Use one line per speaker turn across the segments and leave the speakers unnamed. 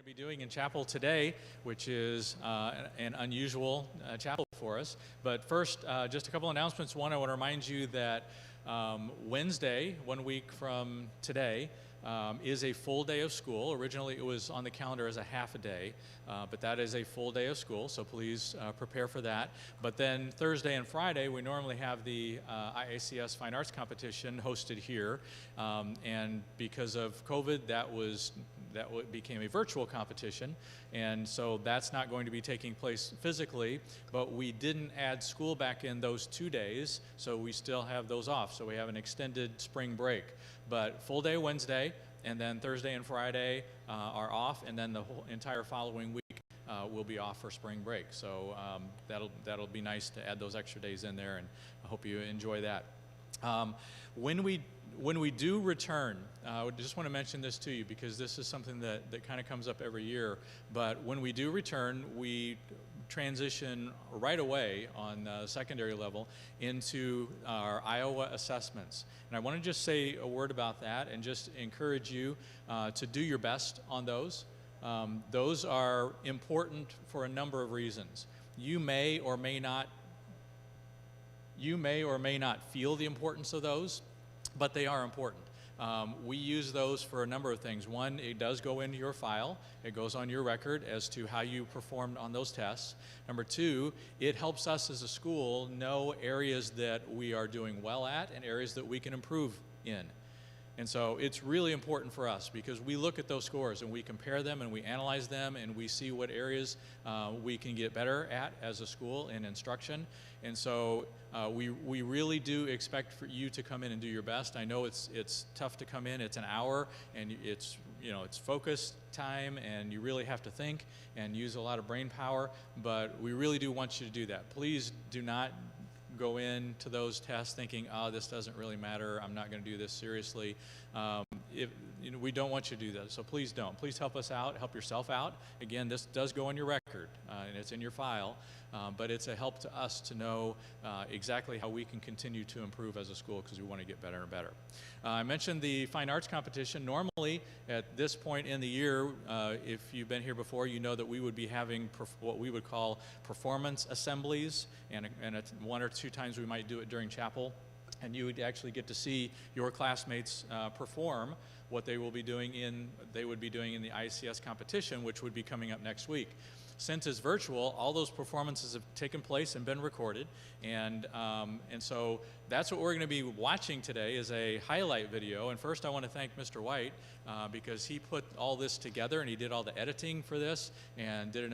Be doing in chapel today, which is an unusual chapel for us. But first, just a couple announcements. One, I want to remind you that Wednesday, 1 week from today, is a full day of school. Originally, it was on the calendar as a half a day, but that is a full day of school, so please prepare for that. But then Thursday and Friday, we normally have the IACS Fine Arts Competition hosted here, and because of COVID, that became a virtual competition, and so that's not going to be taking place physically, but we didn't add school back in those 2 days, so we still have those off. So we have an extended spring break, but full day Wednesday, and then Thursday and Friday are off, and then the whole entire following week will be off for spring break. So that'll be nice to add those extra days in there, and I hope you enjoy that. When we do return, I just want to mention this to you because this is something that kind of comes up every year, but when we do return, we transition right away on the secondary level into our Iowa assessments. And I want to just say a word about that and just encourage you to do your best on those. Those are important for a number of reasons. You may or may not feel the importance of those, but they are important. We use those for a number of things. One, it does go into your file. It goes on your record as to how you performed on those tests. Number two, it helps us as a school know areas that we are doing well at and areas that we can improve in. And so it's really important for us because we look at those scores and we compare them and we analyze them and we see what areas we can get better at as a school in instruction. And so we really do expect for you to come in and do your best. I know it's tough to come in. It's an hour and it's focused time and you really have to think and use a lot of brain power, but we really do want you to do that. Please do not go into those tests thinking, oh, this doesn't really matter, I'm not going to do this seriously. We don't want you to do that, so please don't. Please help us out, help yourself out. Again, this does go on your record, and it's in your file, but it's a help to us to know exactly how we can continue to improve as a school because we want to get better and better. I mentioned the fine arts competition. Normally, at this point in the year, if you've been here before, you know that we would be having what we would call performance assemblies, and one or two times we might do it during chapel, and you would actually get to see your classmates perform what they would be doing in the ICS competition, which would be coming up next week. Since it's virtual, all those performances have taken place and been recorded, and so that's what we're going to be watching today is a highlight video. And first I want to thank Mr. White because he put all this together and he did all the editing for this and did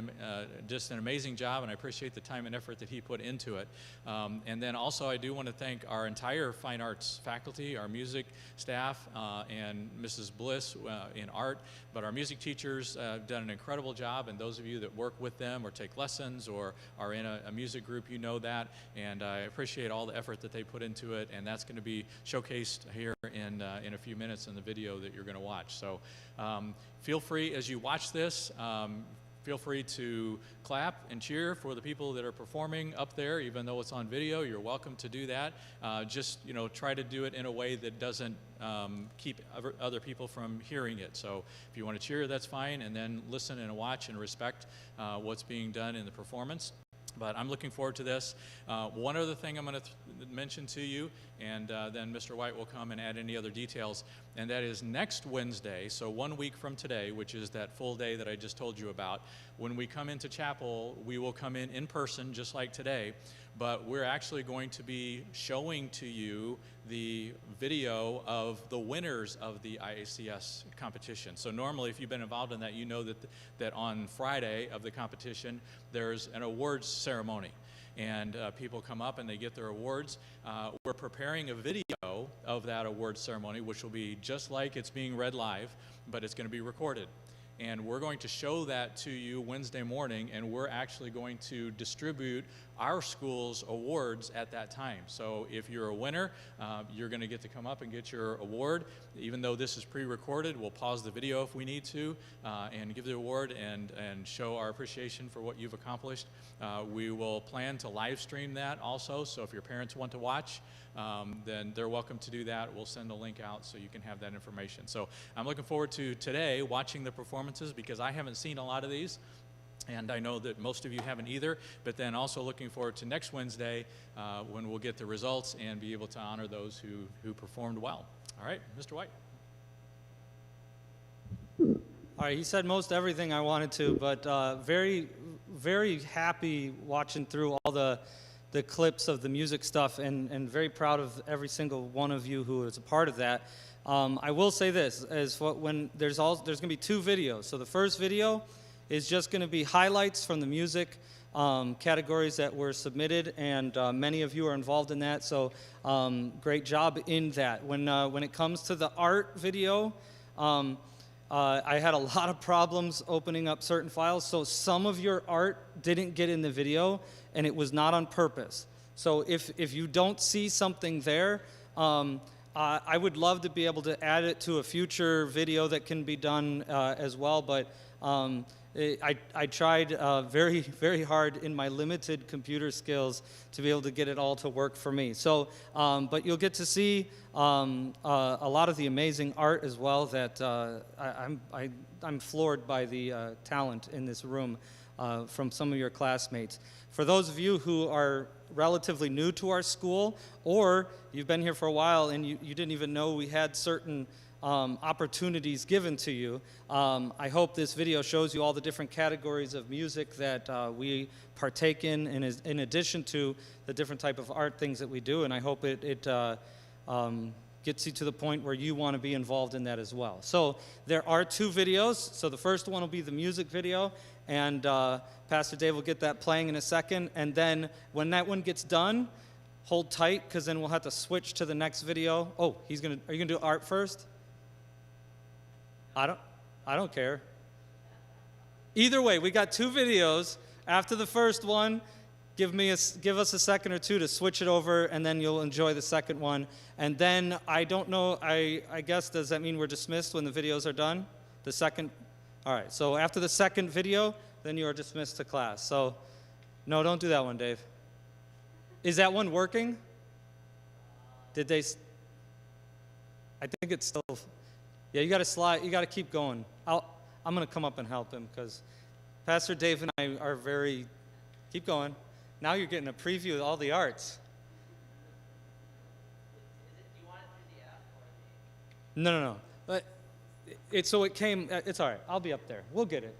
just an amazing job, and I appreciate the time and effort that he put into it. And then also I do want to thank our entire fine arts faculty, our music staff, and Mrs. Bliss in art, but our music teachers have done an incredible job, and those of you that work with them or take lessons or are in a music group, you know that, and I appreciate all the effort that they put into it, and that's going to be showcased here in a few minutes in the video that you're going to watch. So feel free as you watch this, feel free to clap and cheer for the people that are performing up there, even though it's on video. You're welcome to do that. Just try to do it in a way that doesn't keep other people from hearing it. So if you want to cheer, that's fine, and then listen and watch and respect what's being done in the performance. But I'm looking forward to this. One other thing I'm going to mention to you, and then Mr. White will come and add any other details, and that is next Wednesday, so 1 week from today, which is that full day that I just told you about, when we come into chapel, we will come in person just like today, but we're actually going to be showing to you the video of the winners of the IACS competition. So normally, if you've been involved in that, you know that on Friday of the competition, there's an awards ceremony. And people come up and they get their awards. We're preparing a video of that awards ceremony, which will be just like it's being read live, but it's going to be recorded. And we're going to show that to you Wednesday morning, and we're actually going to distribute our school's awards at that time. So if you're a winner, you're going to get to come up and get your award. Even though this is pre-recorded, we'll pause the video if we need to and give the award and show our appreciation for what you've accomplished. We will plan to live stream that also, so if your parents want to watch, then they're welcome to do that. We'll send a link out so you can have that information. So I'm looking forward to today watching the performances because I haven't seen a lot of these, and I know that most of you haven't either, but then also looking forward to next Wednesday when we'll get the results and be able to honor those who performed well. All right, Mr. White.
All right, he said most everything I wanted to, but very, very happy watching through all the clips of the music stuff, and very proud of every single one of you who is a part of that. I will say this, when there's going to be two videos. So the first video is just going to be highlights from the music categories that were submitted, and many of you are involved in that, so great job in that. When it comes to the art video, I had a lot of problems opening up certain files, so some of your art didn't get in the video, and it was not on purpose. So if you don't see something there, I would love to be able to add it to a future video that can be done as well, but I tried very, very hard in my limited computer skills to be able to get it all to work for me. So, but you'll get to see a lot of the amazing art as well that I'm floored by the talent in this room from some of your classmates. For those of you who are relatively new to our school, or you've been here for a while and you didn't even know we had certain opportunities given to you, I hope this video shows you all the different categories of music that we partake in addition to the different type of art things that we do, and I hope it gets you to the point where you want to be involved in that as well. So there are 2 videos. So the first one will be the music video, and Pastor Dave will get that playing in a second. And then when that one gets done, hold tight, because then we'll have to switch to the next video. Oh, are you gonna do art first? I don't care. Either way, we got 2 videos. After the first one, give us a second or 2 to switch it over, and then you'll enjoy the second one. And then I don't know, I guess, does that mean we're dismissed when the videos are done? The second? All right, so after the second video, then you are dismissed to class. So, no, don't do that one, Dave. Is that one working? Did they? I think it's still, yeah, you got to slide, you got to keep going. I'm going to come up and help him, because Pastor Dave and I are very, keep going. Now you're getting a preview of all the arts.
Do you want it through the app or
No. But it's all right. I'll be up there. We'll get it.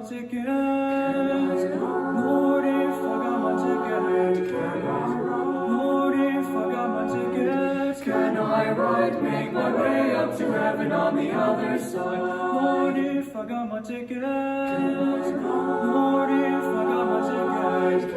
ticket? Lord, if I got my ticket, Lord, if I got my ticket, can I ride, make my way up to heaven on the other side? Lord, if I got my ticket, Lord, if I got my ticket,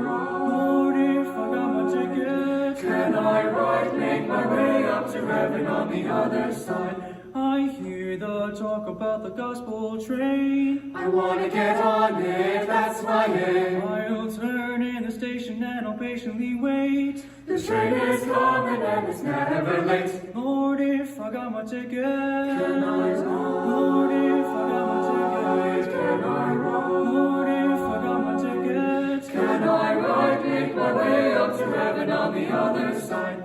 Lord, if I got my ticket, can I ride, make my way up to heaven on the other side? I hear the talk about the gospel train.
I wanna get on it, that's my aim.
I'll turn in the station and I'll patiently wait.
The train is coming and it's never late.
Lord, if I got my ticket, can
I ride?
Lord, if I got my ticket,
Can I ride?
Lord, if I got my ticket,
Can I ride, make my way up to heaven on the other side?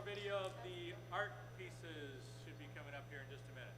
more video of the art pieces should be coming up here in just a minute.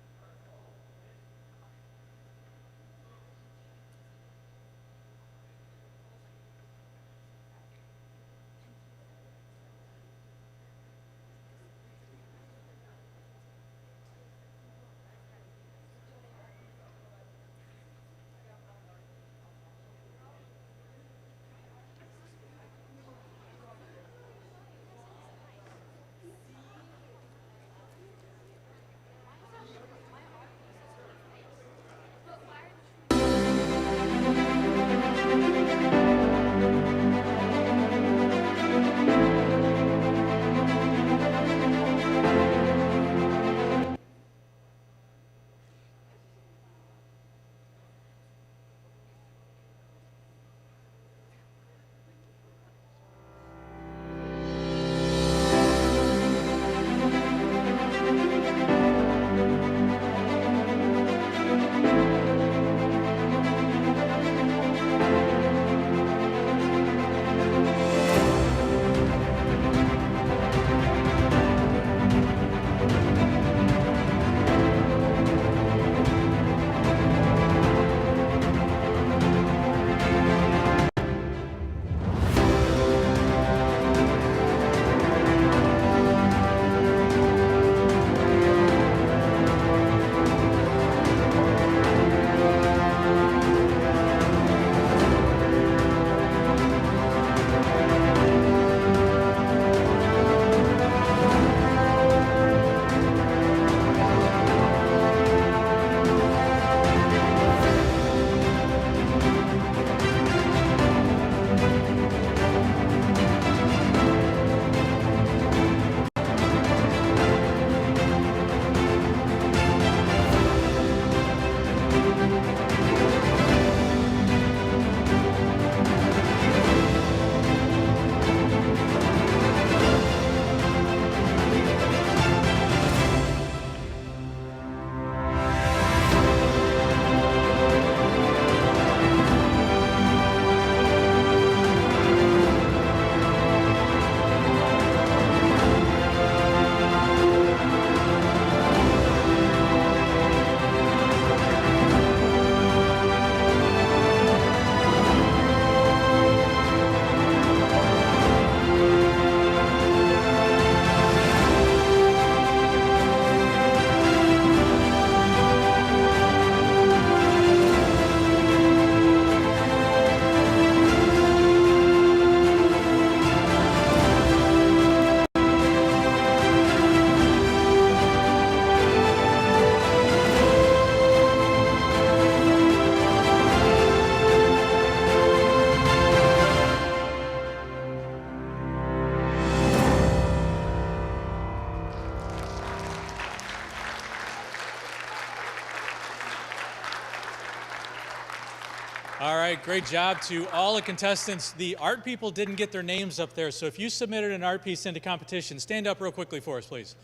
All right, great job to all the contestants. The art people didn't get their names up there, so if you submitted an art piece into competition, stand up real quickly for us, please,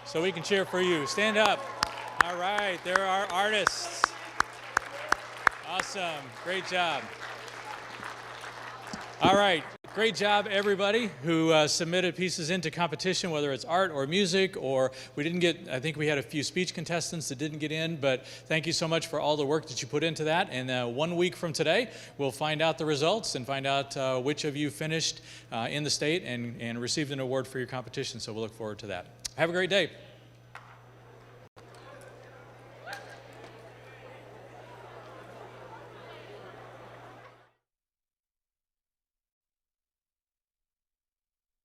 so we can cheer for you. Stand up. All right, there are artists. Awesome, great job. All right, great job, everybody who submitted pieces into competition, whether it's art or music, or we didn't get, I think we had a few speech contestants that didn't get in, but thank you so much for all the work that you put into that. And 1 week from today, we'll find out the results and find out which of you finished in the state and received an award for your competition, so we'll look forward to that. Have a great day.